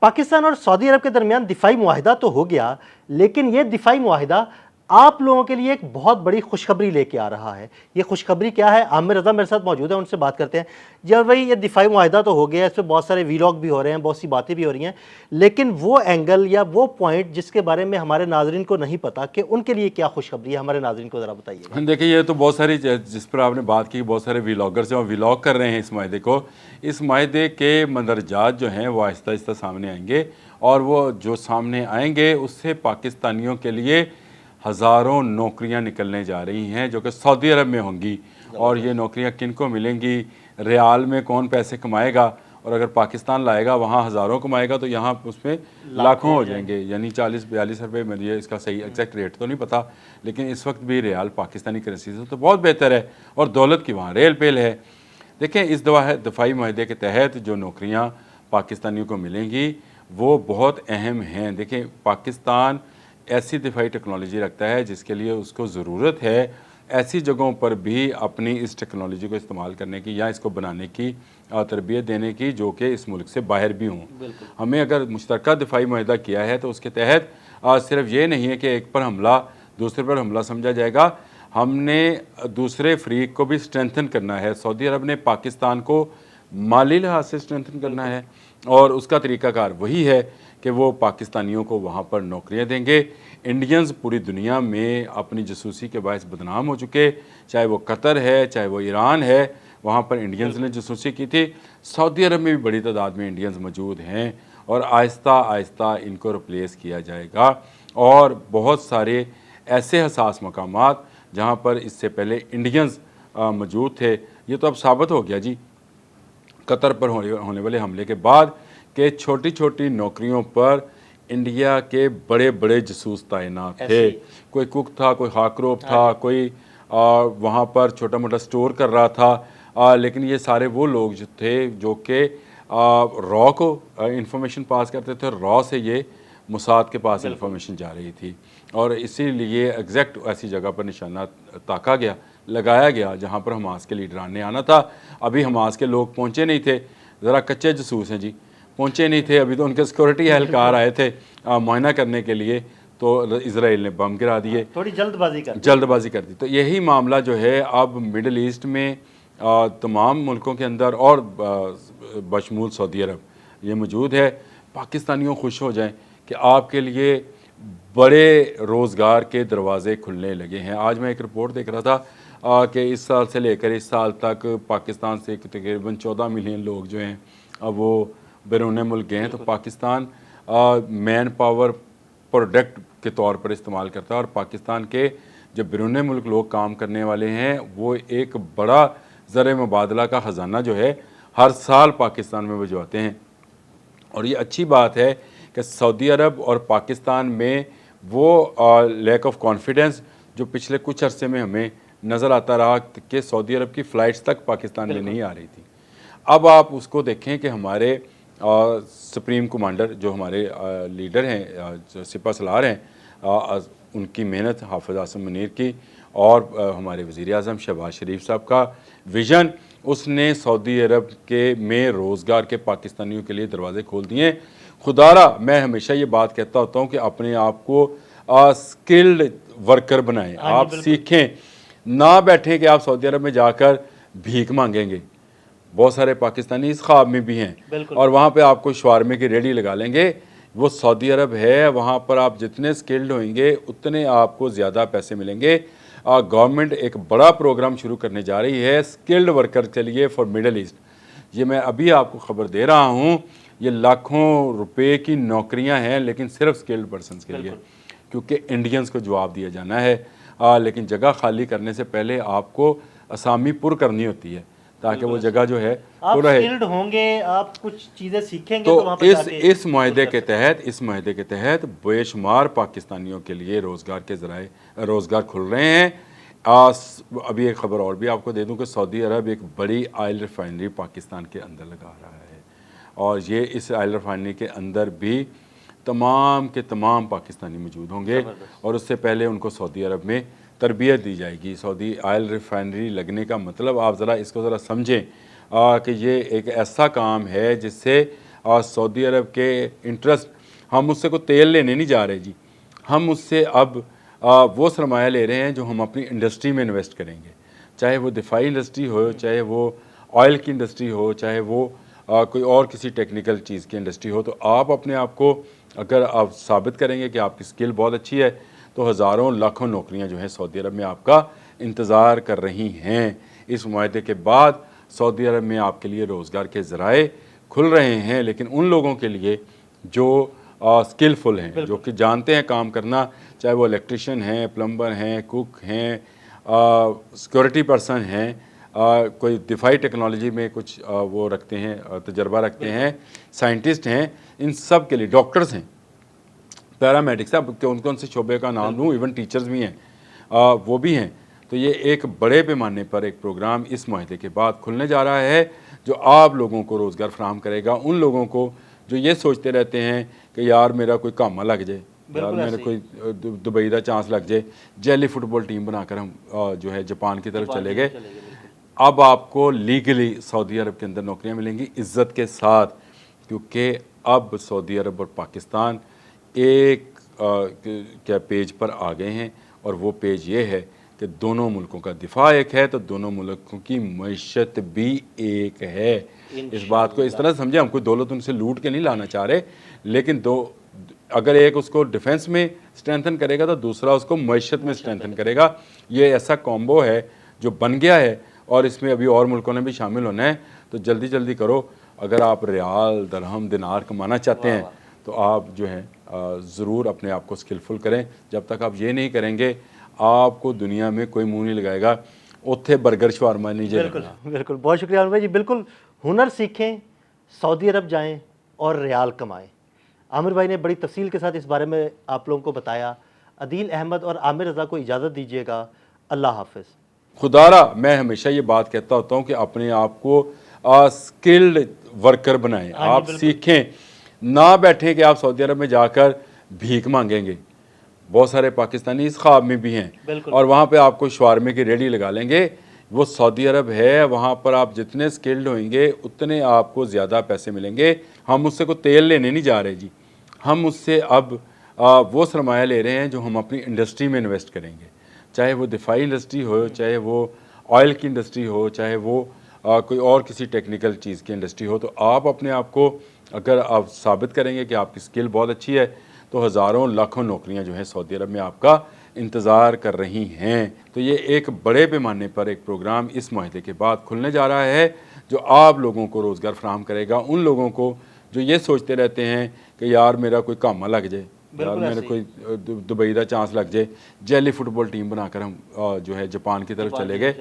पाकिस्तान और सऊदी अरब के दरमियान दिफाई मुआहिदा तो हो गया, लेकिन ये दिफाई मुआहिदा आप लोगों के लिए एक बहुत बड़ी खुशखबरी लेके आ रहा है। ये खुशखबरी क्या है? आमिर रज़ा मेरे साथ मौजूद है, उनसे बात करते हैं। जब भाई ये दिफाई मुआहिदा तो हो गया, इस पर बहुत सारे वीलॉग भी हो रहे हैं, बहुत सी बातें भी हो रही हैं, लेकिन वो एंगल या वो पॉइंट जिसके बारे में हमारे नाजरीन को नहीं पता कि उनके लिए क्या खुशखबरी है, हमारे नाजरीन को ज़रा बताइएगा। देखिए, ये तो बहुत सारी जिस पर आपने बात की, बहुत सारे व्लॉगर्स हैं और व्लॉग कर रहे हैं इस माहे को। इस माहे के मंदरजात जो हैं वो आहिस्ता आहिस्ता सामने आएंगे, और वो जो सामने आएंगे उससे पाकिस्तानियों के लिए हज़ारों नौकरियां निकलने जा रही हैं जो कि सऊदी अरब में होंगी। और ये नौकरियां किन को मिलेंगी, रियाल में कौन पैसे कमाएगा, और अगर पाकिस्तान लाएगा वहाँ हज़ारों कमाएगा तो यहाँ उसमें लाखों हो जाएंगे, यानी 40-42 रुपये। मुझे इसका सही एग्जैक्ट रेट तो नहीं पता, लेकिन इस वक्त भी रियाल पाकिस्तानी करेंसी से तो बहुत बेहतर है और दौलत की वहाँ रेल पेल है। देखें, इस दफाई माहे के तहत जो नौकरियाँ पाकिस्तानियों को मिलेंगी वो बहुत अहम हैं। देखें, पाकिस्तान ऐसी दिफाई टेक्नोलॉजी रखता है जिसके लिए उसको ज़रूरत है ऐसी जगहों पर भी अपनी इस टेक्नोलॉजी को इस्तेमाल करने की या इसको बनाने की तरबियत देने की, जो कि इस मुल्क से बाहर भी हों। हमें अगर मुश्तरका दिफाई माहिदा किया है तो उसके तहत सिर्फ ये नहीं है कि एक पर हमला दूसरे पर हमला समझा जाएगा, हमने दूसरे फ्रीक को भी स्ट्रेंथन करना है। सऊदी अरब ने पाकिस्तान को माली लिहाज से स्ट्रेंथन करना है, और उसका तरीक़ाकार वही है कि वो पाकिस्तानियों को वहाँ पर नौकरियाँ देंगे। इंडियंस पूरी दुनिया में अपनी जासूसी के बायस बदनाम हो चुके, चाहे वो कतर है, चाहे वो ईरान है, वहाँ पर इंडियंस ने जासूसी की थी। सऊदी अरब में भी बड़ी तादाद में इंडियंस मौजूद हैं, और आहिस्ता आहिस्ता इनको रिप्लेस किया जाएगा। और बहुत सारे ऐसे हसास मकामात जहाँ पर इससे पहले इंडियंस मौजूद थे, ये तो अब साबित हो गया जी कतर पर होने वाले हमले के बाद कि छोटी छोटी नौकरियों पर इंडिया के बड़े बड़े जासूस तैनात थे। कोई कुक था, कोई हाकरोप था, कोई वहाँ पर छोटा मोटा स्टोर कर रहा था, लेकिन ये सारे वो लोग जो थे जो कि रॉ को इंफॉर्मेशन पास करते थे, रॉ से ये मुसाद के पास इंफॉर्मेशन जा रही थी, और इसीलिए एग्जैक्ट ऐसी जगह पर निशाना ताका गया, लगाया गया जहाँ पर हमास के लीडरान ने आना था। अभी हमास के लोग पहुँचे नहीं थे, ज़रा कच्चे जासूस हैं जी, पहुँचे नहीं थे अभी, तो उनके सिक्योरिटी एहलकार आए थे मुआयना करने के लिए, तो इसराइल ने बम गिरा दिए, थोड़ी जल्दबाजी कर दी। तो यही मामला जो है अब मिडल ईस्ट में तमाम मुल्कों के अंदर और बशमूल सऊदी अरब ये मौजूद है। पाकिस्तानियों खुश हो जाएं कि आपके लिए बड़े रोज़गार के दरवाज़े खुलने लगे हैं। आज मैं एक रिपोर्ट देख रहा था कि इस साल से लेकर इस साल तक पाकिस्तान से तकरीबन 14 मिलियन लोग जो हैं अब वो बैरून मुल्क गए हैं। तो पाकिस्तान मैन पावर प्रोडक्ट के तौर पर इस्तेमाल करता है, और पाकिस्तान के जो बैरून मुल्क लोग काम करने वाले हैं वो एक बड़ा ज़र मुबादला का ख़जाना जो है हर साल पाकिस्तान में भिजवाते हैं। और ये अच्छी बात है कि सऊदी अरब और पाकिस्तान में वो लैक ऑफ कॉन्फिडेंस जो पिछले कुछ अरसे में हमें नज़र आता रहा कि सऊदी अरब की फ़्लाइट्स तक पाकिस्तान में नहीं आ रही थी, अब आप उसको देखें कि हमारे सुप्रीम कमांडर जो हमारे लीडर हैं, सिपा सलार हैं, उनकी मेहनत, हाफिज़ आसिम मुनीर की, और हमारे वज़ीर आज़म शहबाज शरीफ साहब का विज़न, उसने सऊदी अरब के में रोज़गार के पाकिस्तानियों के लिए दरवाज़े खोल दिए। खुदारा मैं हमेशा ये बात कहता होता हूँ कि अपने आप को स्किल्ड वर्कर बनाएं, आप सीखें, ना बैठें कि आप सऊदी अरब में जाकर भीख मांगेंगे। बहुत सारे पाकिस्तानी इस ख्वाब में भी हैं, और वहाँ पे आपको शवारमे की रेडी लगा लेंगे। वो सऊदी अरब है, वहाँ पर आप जितने स्किल्ड होंगे उतने आपको ज़्यादा पैसे मिलेंगे। गवर्नमेंट एक बड़ा प्रोग्राम शुरू करने जा रही है स्किल्ड वर्कर के लिए फॉर मिडल ईस्ट। ये मैं अभी आपको खबर दे रहा हूँ, ये लाखों रुपए की नौकरियाँ हैं, लेकिन सिर्फ स्किल्ड पर्सनस के लिए, क्योंकि इंडियंस को जवाब दिया जाना है। लेकिन जगह खाली करने से पहले आपको असामी पुर करनी होती है ताकि वो जगह जो है आप स्किल्ड होंगे, आप कुछ चीज़ें सीखेंगे तो वहाँ पे इस माहे के तहत बेशुमार पाकिस्तानियों के लिए रोज़गार के ज़राए रोज़गार खुल रहे हैं। अभी एक ख़बर और भी आपको दे दूं कि सऊदी अरब एक बड़ी ऑयल रिफाइनरी पाकिस्तान के अंदर लगा रहा है, और ये इस ऑयल रिफाइनरी के अंदर भी तमाम के तमाम पाकिस्तानी मौजूद होंगे, और उससे पहले उनको सऊदी अरब में तरबियत दी जाएगी। सऊदी ऑयल रिफाइनरी लगने का मतलब आप ज़रा इसको ज़रा समझें कि ये एक ऐसा काम है जिससे सऊदी अरब के इंटरेस्ट, हम उससे कोई तेल लेने नहीं जा रहे जी, हम उससे अब वो सरमाया ले रहे हैं जो हम अपनी इंडस्ट्री में इन्वेस्ट करेंगे, चाहे वो दिफाई इंडस्ट्री हो, चाहे वो ऑयल की इंडस्ट्री हो, चाहे वो कोई और किसी टेक्निकल चीज़ की इंडस्ट्री हो। तो आप अपने आप को अगर आप साबित करेंगे कि आपकी स्किल बहुत अच्छी है, तो हज़ारों लाखों नौकरियां जो हैं सऊदी अरब में आपका इंतज़ार कर रही हैं। इस मुआहदे के बाद सऊदी अरब में आपके लिए रोज़गार के ज़राए खुल रहे हैं, लेकिन उन लोगों के लिए जो स्किलफुल हैं, जो कि जानते हैं काम करना, चाहे वो इलेक्ट्रिशियन हैं, प्लम्बर हैं, कुक हैं, सिक्योरिटी पर्सन हैं, कोई दिफाई टेक्नोलॉजी में कुछ वो रखते हैं, तजर्बा रखते हैं, साइंटिस्ट हैं, इन सब के लिए, डॉक्टर्स हैं, पैरामेडिक्स, अब कौन कौन से शोबे का नाम लूँ, इवन टीचर्स भी हैं, वो भी हैं। तो ये एक बड़े पैमाने पर एक प्रोग्राम इस मुआहदे के बाद खुलने जा रहा है, जो आप लोगों को रोज़गार फराहम करेगा, उन लोगों को जो ये सोचते रहते हैं कि यार मेरा कोई कामा लग जाए, यार मेरे कोई दुबई का चांस लग जाए, जेली फुटबॉल टीम बनाकर हम जो है जापान की तरफ चले गए। अब आपको लीगली सऊदी अरब के अंदर नौकरियां मिलेंगी इज़्ज़त के साथ, क्योंकि अब सऊदी अरब और पाकिस्तान एक क्या पेज पर आ गए हैं, और वो पेज ये है कि दोनों मुल्कों का दिफा एक है, तो दोनों मुल्कों की मईशत भी एक है। इस बात को इस तरह समझे, हम कोई दौलत उनसे लूट के नहीं लाना चाह रहे, लेकिन अगर एक उसको डिफेंस में स्ट्रेंथन करेगा तो दूसरा उसको मईशत में स्ट्रेंथन करेगा। ये ऐसा कॉम्बो है जो बन गया है, और इसमें अभी और मुल्कों ने भी शामिल होना है। तो जल्दी जल्दी करो, अगर आप रियाल, दरहम, दिनार कमाना चाहते हैं तो आप जो है ज़रूर अपने आप को स्किलफुल करें। जब तक आप ये नहीं करेंगे, आपको दुनिया में कोई मुंह नहीं लगाएगा, उत्थे बर्गर शवारमा नहीं जे बिल्कुल बिल्कुल, बहुत शुक्रिया आमिर भाई जी। बिल्कुल, हुनर सीखें, सऊदी अरब जाएं और रियाल कमाएं। आमिर भाई ने बड़ी तफसील के साथ इस बारे में आप लोगों को बताया। अदील अहमद और आमिर रज़ा को इजाज़त दीजिएगा। अल्लाह हाफ़िज़। खुदारा मैं हमेशा ये बात कहता होता हूँ कि अपने आप को स्किल्ड वर्कर बनाएं, आप सीखें, ना बैठें कि आप सऊदी अरब में जाकर भीख मांगेंगे। बहुत सारे पाकिस्तानी इस ख्वाब में भी हैं, और वहाँ पे आपको शवारमे की रेडी लगा लेंगे। वो सऊदी अरब है, वहाँ पर आप जितने स्किल्ड होंगे उतने आपको ज़्यादा पैसे मिलेंगे। हम उससे कोई तेल लेने नहीं जा रहे जी, हम उससे अब वो सरमाया ले रहे हैं जो हम अपनी इंडस्ट्री में इन्वेस्ट करेंगे, चाहे वो दिफाई इंडस्ट्री हो, चाहे वो ऑयल की इंडस्ट्री हो, चाहे वो कोई और किसी टेक्निकल चीज़ की इंडस्ट्री हो। तो आप अपने आप को अगर आप साबित करेंगे कि आपकी स्किल बहुत अच्छी है, तो हज़ारों लाखों नौकरियां जो हैं सऊदी अरब में आपका इंतज़ार कर रही हैं। तो ये एक बड़े पैमाने पर एक प्रोग्राम इस मुआहदे के बाद खुलने जा रहा है, जो आप लोगों को रोज़गार फराहम करेगा, उन लोगों को जो ये सोचते रहते हैं कि यार मेरा कोई कामा लग जाए, यार मेरे कोई दुबई का चांस लग जाए, जेली फुटबॉल टीम बनाकर हम जो है जापान की तरफ चले गए।